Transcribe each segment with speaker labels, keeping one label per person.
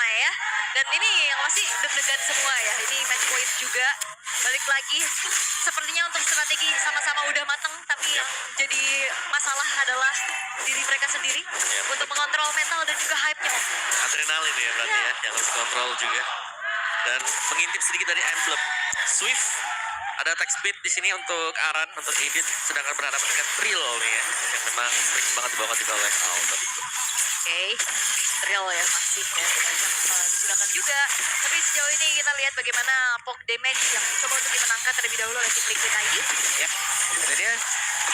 Speaker 1: ramai ya. Dan ini yang masih deg-degan semua ya. Ini match point juga. Balik lagi, sepertinya untuk strategi sama-sama udah matang, tapi yang jadi masalah adalah diri mereka sendiri untuk mengontrol mental dan juga hype-nya.
Speaker 2: Adrenalin ya berarti ya, yang harus kontrol juga. Dan mengintip sedikit dari emblem Swift, ada attack speed di sini untuk Aran, untuk Edith, sedangkan berhadapan dengan Trill nih ya, yang memang sering banget dibawa juga oleh Alterigo.
Speaker 1: Oke, Trill ya masih ya digunakan juga. Tapi sejauh ini kita lihat bagaimana poke damage yang coba untuk dimenangkan terlebih dahulu oleh tim Liquid ID.
Speaker 3: Ya, ada dia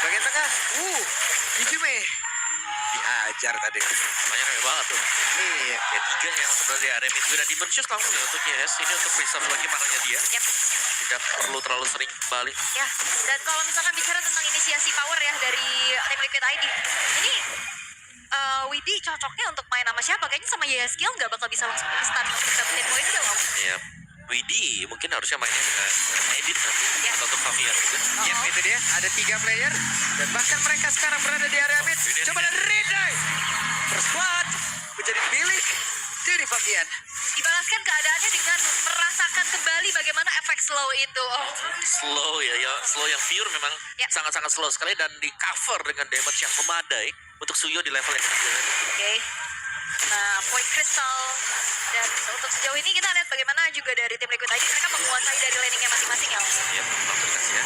Speaker 3: bagian tengah. Ijume dihajar tadi.
Speaker 2: Banyak banget tuh.
Speaker 3: Iya.
Speaker 2: Ya 3 yang sebenarnya area mid juga. Demon Shoes langsung ya untuk Yes. Ini untuk preserve lagi makanya dia.
Speaker 1: Yep.
Speaker 2: Tidak perlu terlalu sering kembali.
Speaker 1: Ya, dan kalau misalkan bicara tentang inisiasi power ya dari tim Liquid ID, ini Widi cocoknya untuk main sama siapa? Kayaknya sama YSKill nggak bakal bisa langsung instan dapetin poin dong.
Speaker 2: Iya. Widi mungkin harusnya mainnya dengan Edith nanti.
Speaker 1: Ya.
Speaker 2: Atau untuk Fabian juga.
Speaker 3: Ya, itu dia. Ada 3 player dan bahkan mereka sekarang berada di area mid. Coba lihat Redeye. Persquad menjadi milik dari Fabian.
Speaker 1: Dibalaskan keadaannya dengan merasakan kembali bagaimana efek slow itu.
Speaker 2: Slow ya, slow yang pure memang
Speaker 1: Ya.
Speaker 2: sangat-sangat slow sekali dan di cover dengan damage yang memadai untuk Suyo di level yang kecil.
Speaker 1: Oke. Nah, point crystal. Dan untuk sejauh ini kita lihat bagaimana juga dari tim Liquid ID mereka menguasai dari laningnya masing-masing ya.
Speaker 2: Ya, aplikasi ya.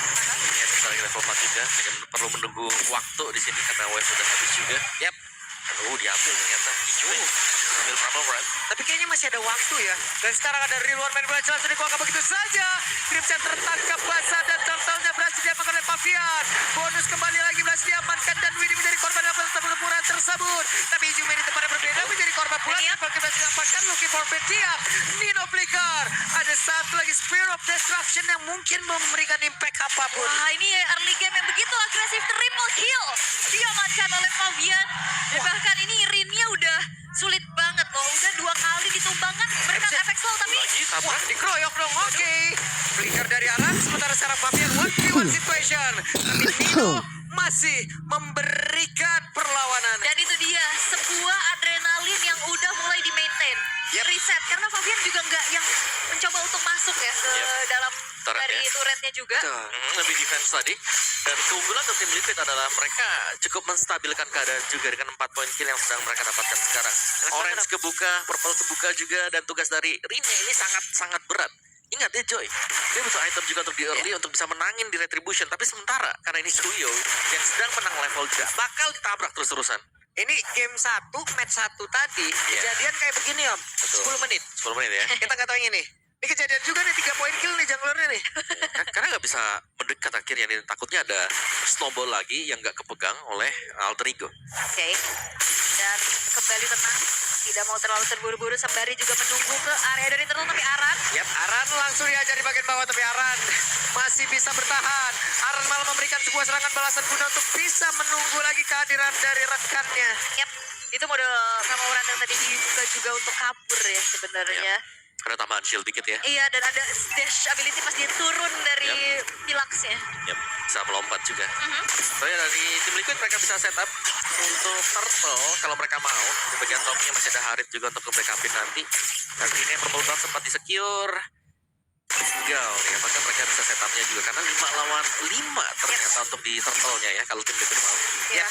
Speaker 2: Ya, sebentar lagi level 4 juga. Hanya perlu menunggu waktu di sini karena wave sudah habis juga.
Speaker 3: Yap.
Speaker 2: Diambil ternyata. Ambil Trouble Run.
Speaker 3: Tapi kayaknya masih ada waktu ya. Dan sekarang ada real one main bola langsung dikuangkan begitu saja. Crimson tertangkap basah dan turtle-nya berhasil diamankan oleh Fabian. Bonus kembali lagi berhasil diamankan dan Winnie menjadi korban dalam pertempuran tersebut. Tapi Ijume di tempat yang berbeda menjadi korban pula. Dan berhasil diamankan Lucky Forfeit dia. Nino Flicker. Ada satu lagi Spear of Destruction yang mungkin memberikan impact apapun.
Speaker 1: Wah, ini early game yang begitu agresif, triple kill diamankan oleh Fabian. Dan bahkan ini rinnya udah sulit banget loh. Udah 2 kali ditumbangkan berkat efek slow, tapi
Speaker 2: Lagi tabrak.
Speaker 3: Wah, dikeroyok dong. Oke. Flicker dari Aran. Sementara sekarang Fabian 1v1 situation. Tapi Nino masih memberikan perlawanan.
Speaker 1: dan itu dia sebuah adrenalin yang udah mulai di maintain. Reset karena Fabian juga nggak yang mencoba untuk masuk ya ke dalam
Speaker 2: Turret
Speaker 1: dari
Speaker 2: ya.
Speaker 1: turretnya juga.
Speaker 2: Lebih defense tadi. Dan keunggulan untuk tim Liquid adalah mereka cukup menstabilkan keadaan juga dengan 4 poin kill yang sedang mereka dapatkan sekarang. Orange kebuka, purple kebuka juga, dan tugas dari Rine ini sangat-sangat berat. Ingat ya Joy, dia butuh item juga untuk di early untuk bisa menangin di retribution. Tapi sementara karena ini Suyo yang sedang menang level juga bakal ditabrak terus-terusan.
Speaker 3: Ini game 1, match 1 tadi. Kejadian kayak begini Om. 10 menit.
Speaker 2: 10 menit ya.
Speaker 3: Kita nggak tahu yang ini. Ini kejadian juga nih 3 poin kill nih junglernya nih.
Speaker 2: Karena nggak bisa mendekat akhirnya nih. Takutnya ada snowball lagi yang nggak kepegang oleh Alterigo.
Speaker 1: Oke. Dan kembali tenang. Tidak mau terlalu terburu-buru sembari juga menunggu ke area dari turtle tapi Aran.
Speaker 3: Yap, Aran langsung diajar di bagian bawah tapi Aran masih bisa bertahan. Aran malah memberikan sebuah serangan balasan guna untuk bisa menunggu lagi kehadiran dari rekannya.
Speaker 1: Yap. Itu mode Kamoran yang tadi dibuka juga untuk kabur ya sebenarnya.
Speaker 2: Karena tambahan shield dikit ya.
Speaker 1: Iya, dan ada dash ability pas dia turun dari pilaksnya.
Speaker 2: Yep, bisa melompat juga. Tapi dari tim Liquid mereka bisa setup untuk turtle kalau mereka mau. Di bagian topnya masih ada Harit juga untuk nge-backupin nanti. Dan ini purple buff sempat di-secure. Tinggal nih, apakah mereka bisa setupnya juga. Karena 5 lawan 5 ternyata untuk di turtle-nya ya, kalau tim Liquid mau.
Speaker 1: Iya.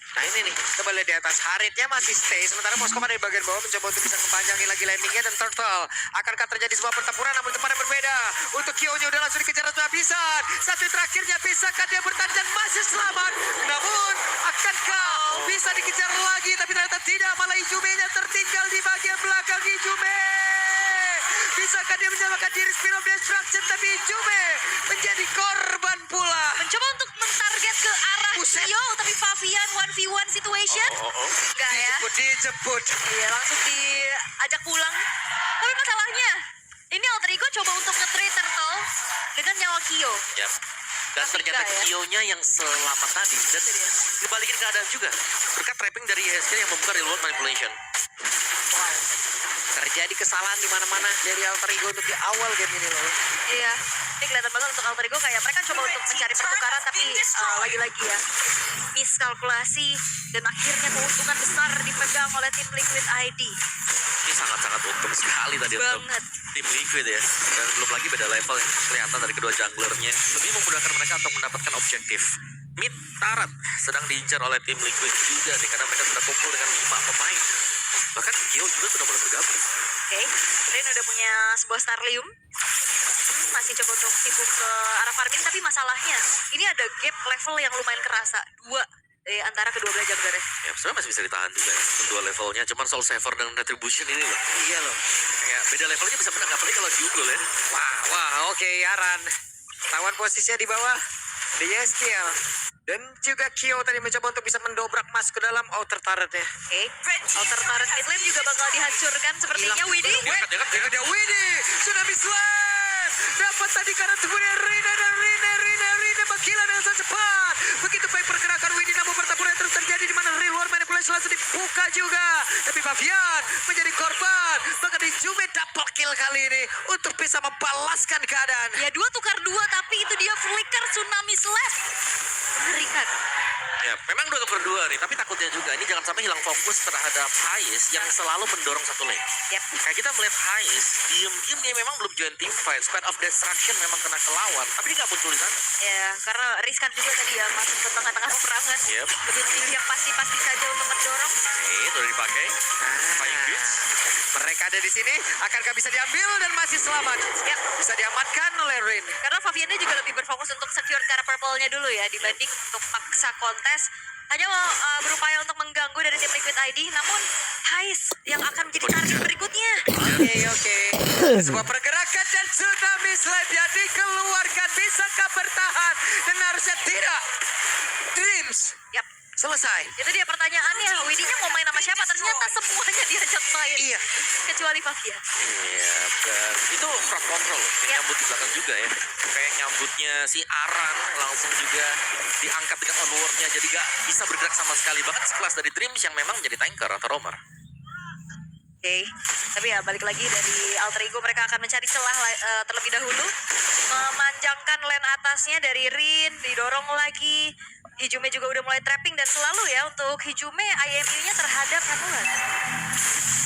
Speaker 3: Nah ini nih, coba lihat di atas Haritnya masih stay. Sementara Moskov ada di bagian bawah mencoba untuk bisa mempanjangi lagi landingnya. Dan Turtle, akankah terjadi sebuah pertempuran namun tempat yang berbeda. Untuk Kyo-nya udah langsung dikejar oleh habisan. Satu terakhirnya bisakah dia bertahan dan masih selamat. Namun, akankah bisa dikejar lagi. Tapi ternyata tidak, malah Ijume-nya tertinggal di bagian belakang Ijume. Bisakah dia menyelamatkan diri Spear of Destruction. Tapi Ijume menjadi korban pula.
Speaker 1: Mencoba untuk mentarget ke arah Cio, tapi Fabian 1v1 situation. Enggak ya.
Speaker 3: Dijemput.
Speaker 1: Iya, langsung diajak pulang. Tapi masalahnya, ini Alterigo coba untuk nge-trade turtle dengan nyawa Kyo.
Speaker 2: Yep. Dan
Speaker 1: Tapi
Speaker 2: ternyata
Speaker 1: enggak ya.
Speaker 2: Kyo-nya yang selamat tadi. Dan dibalikin keadaan juga. Berkat trapping dari ESK yang membuka real world manipulation.
Speaker 3: Wow. Terjadi kesalahan di mana-mana dari Alterigo untuk di awal game ini loh.
Speaker 1: Iya, ini kelihatan banget untuk Alterigo kayak mereka coba untuk mencari pertukaran tapi lagi-lagi ya miskalkulasi dan akhirnya keuntungan besar dipegang oleh tim Liquid ID.
Speaker 2: Ini sangat-sangat untung sekali tadi untuk
Speaker 1: Banget.
Speaker 2: tim Liquid ya. Dan belum lagi beda level yang kelihatan dari kedua junglernya. Lebih memudahkan mereka untuk mendapatkan objektif. Mid Tarat sedang diincar oleh tim Liquid juga nih, karena mereka sudah kumpul dengan 5 pemain. Bahkan Kyo juga sudah mulai bergabung.
Speaker 1: Oke, Rin udah punya sebuah Starlium. Masih coba untuk sibuk ke arah farming, tapi masalahnya ini ada gap level yang lumayan kerasa. 2 antara kedua belah jungler.
Speaker 2: Ya sebenarnya masih bisa ditahan juga ya, kedua levelnya. Cuman Soul Saver dan Retribution ini loh.
Speaker 3: Iya loh.
Speaker 2: Kayak beda levelnya bisa menang, apalagi kalau diunggul ya.
Speaker 3: Wah, oke, Aran. Tawan posisinya di bawah. Dia skill. Dan juga Kyo tadi mencoba untuk bisa mendobrak masuk ke dalam outer turret ya.
Speaker 1: Oke, outer turret mid lane juga bakal dihancurkan sepertinya. Widih.
Speaker 2: Dekat.
Speaker 3: Ada Widih. Tsunami Slam. Dapat tadi karena kemudian Rina mengkilat dengan sangat cepat. Begitu baik pergerakan Widih, namun pertempuran terus terjadi di mana reward manipulation langsung dibuka juga. Tapi Fabian menjadi korban. Bahkan di Jume double kill kali ini untuk bisa membalaskan keadaan.
Speaker 1: Ya 2 tukar 2, tapi itu dia flicker Tsunami Slash. Mengerikan.
Speaker 2: Ya, memang 2 untuk 2 nih, tapi takutnya juga ini jangan sampai hilang fokus terhadap Hais yang selalu mendorong satu lane.
Speaker 1: Yap.
Speaker 2: Kayak kita melihat Hais, diem-diem dia memang belum join team fight. Squad of Destruction memang kena ke lawan, tapi dia nggak muncul di sana.
Speaker 1: Ya, karena riskan juga tadi ya masuk ke tengah-tengah peperangan.
Speaker 2: Yep.
Speaker 1: Lebih memilih yang pasti-pasti saja untuk mendorong.
Speaker 2: Itu udah dipakai. Flying Beats.
Speaker 3: Mereka ada di sini, akankah bisa diambil dan masih selamat?
Speaker 1: Ya.
Speaker 3: Bisa diamankan oleh Rin.
Speaker 1: Karena Fabiannya juga lebih berfokus untuk secure ke arah purple-nya dulu ya, dibanding untuk paksa kontes. Hanya mau berupaya untuk mengganggu dari tim Liquid ID, namun Hais yang akan menjadi target berikutnya.
Speaker 3: Oke. Sebuah pergerakan dan Tsunami Slam yang dikeluarkan. Bisakah bertahan? Dan harusnya tidak. Dreams
Speaker 1: Yap.
Speaker 3: selesai.
Speaker 1: Itu dia pertanyaannya, Widinya mau main sama siapa? Ternyata semuanya diajak main.
Speaker 3: Iya.
Speaker 1: Kecuali Fabian.
Speaker 2: Iya, dan itu front control. Kayak
Speaker 1: Yap.
Speaker 2: nyambut di belakang juga ya. Kayak nyambutnya si Aran langsung juga diangkat dengan onwardnya, jadi gak bisa bergerak sama sekali. Bahkan sekelas dari Dreams yang memang jadi tanker atau roamer.
Speaker 1: Oke, tapi ya balik lagi dari alter ego mereka akan mencari celah terlebih dahulu, memanjangkan lane atasnya dari Rin, didorong lagi. Hijume juga udah mulai trapping dan selalu ya untuk Hijume IMU-nya terhadap Hamulan.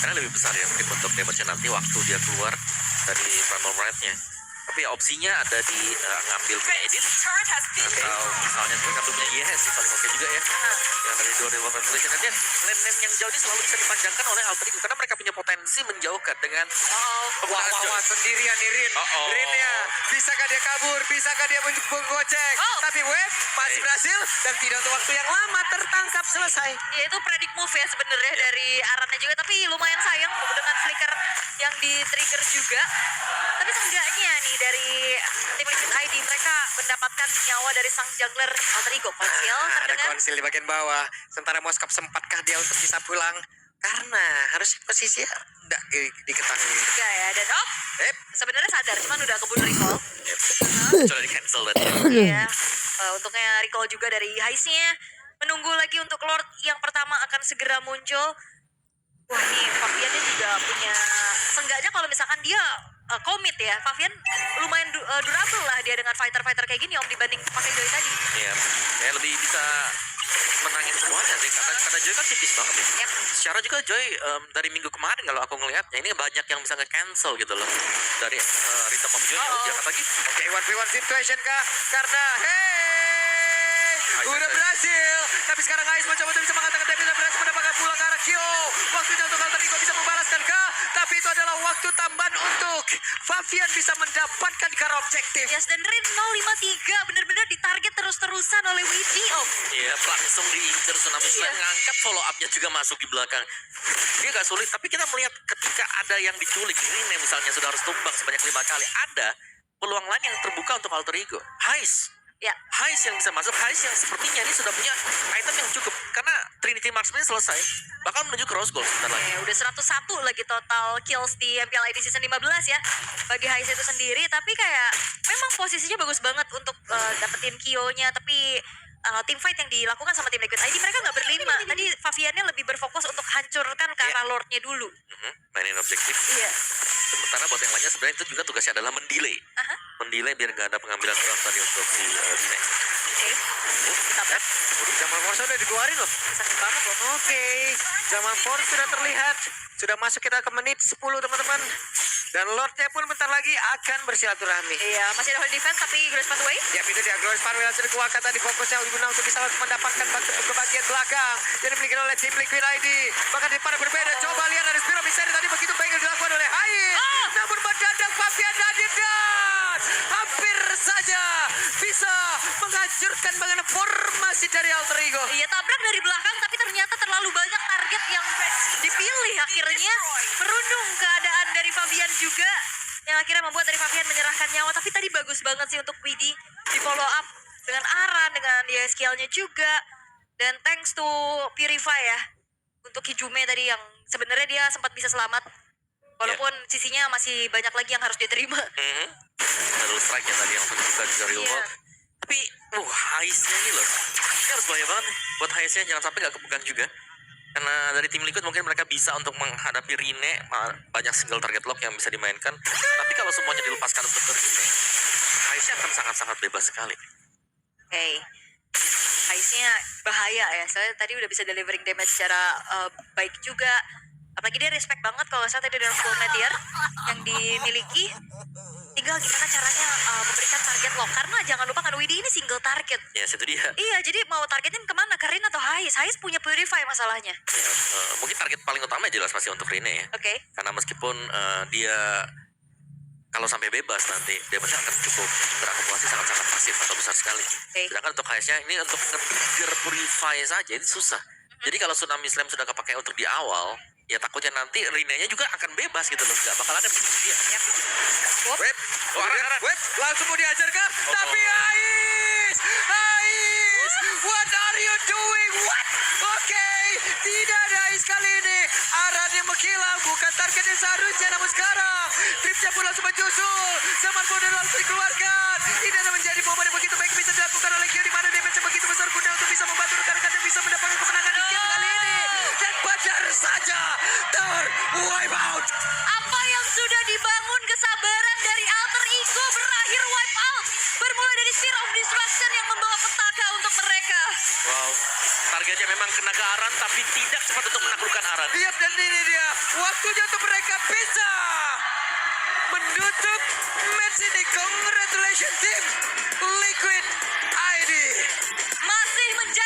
Speaker 2: Karena lebih besar ya mungkin untuk damage-nya nanti waktu dia keluar dari primal right-nya. Tapi ya, opsinya ada di ngambil punya Edit atau misalnya juga ngambil punya Yes sih paling oke juga ya. Yang dari dua reward manipulation, dan dia lane-lane yang jauh ini selalu bisa dipanjangkan oleh alter ego karena mereka punya potensi menjauhkan dengan penggunaan
Speaker 3: Wah,
Speaker 2: Joy.
Speaker 3: sendirian nih Rin.
Speaker 2: Uh-oh.
Speaker 3: Rin ya, bisakah dia kabur? Bisakah dia menggocek?
Speaker 1: Oh.
Speaker 3: Tapi Wave masih berhasil dan tidak untuk waktu yang lama tertangkap selesai.
Speaker 1: Ya itu predict move ya sebenarnya dari Arannya juga, tapi lumayan sayang dengan flicker yang di trigger juga. Tapi seenggaknya nih dari tim Liquid ID mereka mendapatkan nyawa dari sang jungler alter ego Konsil
Speaker 3: Ada
Speaker 1: terdengar.
Speaker 3: konsil di bagian bawah. Sementara Moskop sempatkah dia untuk bisa pulang? Karena harus posisinya tidak diketahui.
Speaker 1: Enggak ya, dan sebenarnya sadar cuman udah keburu recall.
Speaker 2: Yep. Sudah di cancel tadi.
Speaker 1: Iya, untuknya recall juga dari Haisnya. Menunggu lagi untuk Lord yang pertama akan segera muncul. Wah nih, Fabiannya juga punya, seenggaknya kalau misalkan dia komit ya, Fabian lumayan durable lah dia dengan fighter-fighter kayak gini om dibanding pakai Joy tadi.
Speaker 2: Iya, ya lebih bisa menangin semuanya sih karena Joy kan tipis banget ya.
Speaker 1: Yep.
Speaker 2: Secara juga Joy dari minggu kemarin kalau aku ngelihatnya ini banyak yang bisa nge-cancel gitu loh dari Rhythm of Joy.
Speaker 1: Uh-oh.
Speaker 2: Jangan lagi.
Speaker 3: Oke, 1v1 situation kah? Karena udah berhasil. Tapi sekarang Ais mencoba untuk bisa mengatakan dia bisa berhasil mendapatkan pulang ke arah Kyo. Waktunya untuk alter ego bisa membalaskan kah? Tapi itu adalah waktu tambahan untuk Fabian bisa mendapatkan ke arah objektif.
Speaker 1: Yes, dan Rin 053 bener-bener ditarget terus-terusan oleh Widi om.
Speaker 2: Iya, langsung diincer Tsunami Slam,
Speaker 1: Iya.
Speaker 2: ngangkat follow up-nya juga masuk di belakang. Dia gak sulit, tapi kita melihat ketika ada yang diculik, ini misalnya sudah harus tumbang sebanyak 5 kali, ada peluang lain yang terbuka untuk alter ego. Hais.
Speaker 1: Ya,
Speaker 2: Hais yang bisa masuk, Hais yang sepertinya ini sudah punya item yang cukup. Karena Trinity Marksman selesai, bakal menuju ke Rose Gold sebentar lagi.
Speaker 1: udah 101 lagi total kills di MPL ID season 15 ya bagi Hais itu sendiri. Tapi kayak memang posisinya bagus banget untuk dapetin Kyo-nya. Tapi team fight yang dilakukan sama tim Liquid ID mereka nggak berlima. Tadi Fabiannya lebih berfokus untuk hancurkan ke arah Lord-nya dulu.
Speaker 2: Mainin objektif.
Speaker 1: Iya.
Speaker 2: Sementara buat yang lainnya sebenarnya itu juga tugasnya adalah mendelay. mendelay biar nggak ada pengambilan draft tadi untuk si Rene.
Speaker 1: Oke. Ditabrak.
Speaker 3: Waduh, Jamal Force udah dikeluarin loh.
Speaker 1: Sakit banget loh.
Speaker 3: Oke, Jamal Force sudah terlihat. Sudah masuk kita ke menit 10 teman-teman. Dan Lordnya pun bentar lagi akan bersilaturahmi.
Speaker 1: Iya, masih ada hold defense tapi Grace pathway.
Speaker 3: Yap, itu dia Glorious Farwell langsung dikeluarkan tadi fokusnya guna untuk bisa mendapatkan bantu ke bagian belakang yang dimiliki oleh tim Liquid ID. Bahkan di pada berbeda, coba lihat dari Spiro Miseri tadi begitu baik yang dilakukan oleh Hain. Namun mendadak Fabian Nadir dan hampir saja bisa menghancurkan bagaimana formasi dari Alter Ego.
Speaker 1: Iya, tabrak dari belakang tapi ternyata terlalu banyak target yang dipilih akhirnya. Merundung keadaan dari Fabian juga yang akhirnya membuat dari Fabian menyerahkan nyawa. Tapi tadi bagus banget sih untuk Widi di follow up dengan Aran, dengan dia skillnya juga. Dan thanks to Purify ya untuk Hijume tadi yang sebenarnya dia sempat bisa selamat. Walaupun sisinya masih banyak lagi yang harus diterima.
Speaker 2: Double strike ya tadi yang menunjukkan dari
Speaker 1: Iya.
Speaker 2: Umar. Tapi, Haisnya ini loh. Ini harus bahaya banget nih. Buat Haisnya jangan sampai nggak kepegang juga. Karena dari tim Liquid mungkin mereka bisa untuk menghadapi Rene. Banyak single target lock yang bisa dimainkan. Tapi kalau semuanya dilepaskan untuk Rene, Haisnya akan sangat-sangat bebas sekali.
Speaker 1: Oke. Haisnya bahaya ya. Soalnya tadi udah bisa delivering damage secara baik juga. Apalagi dia respect banget kalau saya tadi dengan full meteor yang dimiliki. Tinggal gimana caranya memberikan target lock. Karena jangan lupa kan Widi ini single target.
Speaker 2: Ya, situ dia.
Speaker 1: Iya, jadi mau targetin kemana? Karin atau Hais? Hais punya Purify masalahnya.
Speaker 2: Ya, mungkin target paling utama jelas masih untuk Rene ya.
Speaker 1: Oke.
Speaker 2: Karena meskipun dia kalau sampai bebas nanti damage akan cukup berakumulasi sangat-sangat masif atau besar sekali.
Speaker 1: Oke.
Speaker 2: Sedangkan untuk Haisnya ini untuk nge-trigger Purify saja ini susah. Jadi kalau Tsunami Slam sudah kepakai untuk di awal, ya takutnya nanti Rene-nya juga akan bebas gitu loh. Gak bakal ada dia.
Speaker 3: Web, Web, langsung mau diajar kah? Tapi Ais, what are you doing? What? Oke, tidak ada Ais kali ini. Aran yang menghilang, bukan target yang seharusnya. Namun sekarang, tripnya pun langsung menyusul. Zaman pun langsung dikeluarkan. Ini adalah menjadi momen yang begitu baik bisa dilakukan oleh Kyo, di mana damage yang begitu besar guna untuk bisa membantu rekan-rekan yang bisa mendapatkan kemenangan di game kali ini. Dan badar saja wipe out.
Speaker 1: Apa yang sudah dibangun kesabaran dari Alter Ego berakhir wipe out. Bermula dari Sphere of Destruction yang membawa petaka untuk mereka.
Speaker 2: Wow, targetnya memang kena ke Aran tapi tidak cepat untuk menaklukkan Aran.
Speaker 3: Yap, dan ini dia waktunya untuk mereka bisa menutup match ini. Congratulations tim Liquid ID.
Speaker 1: Masih menjadi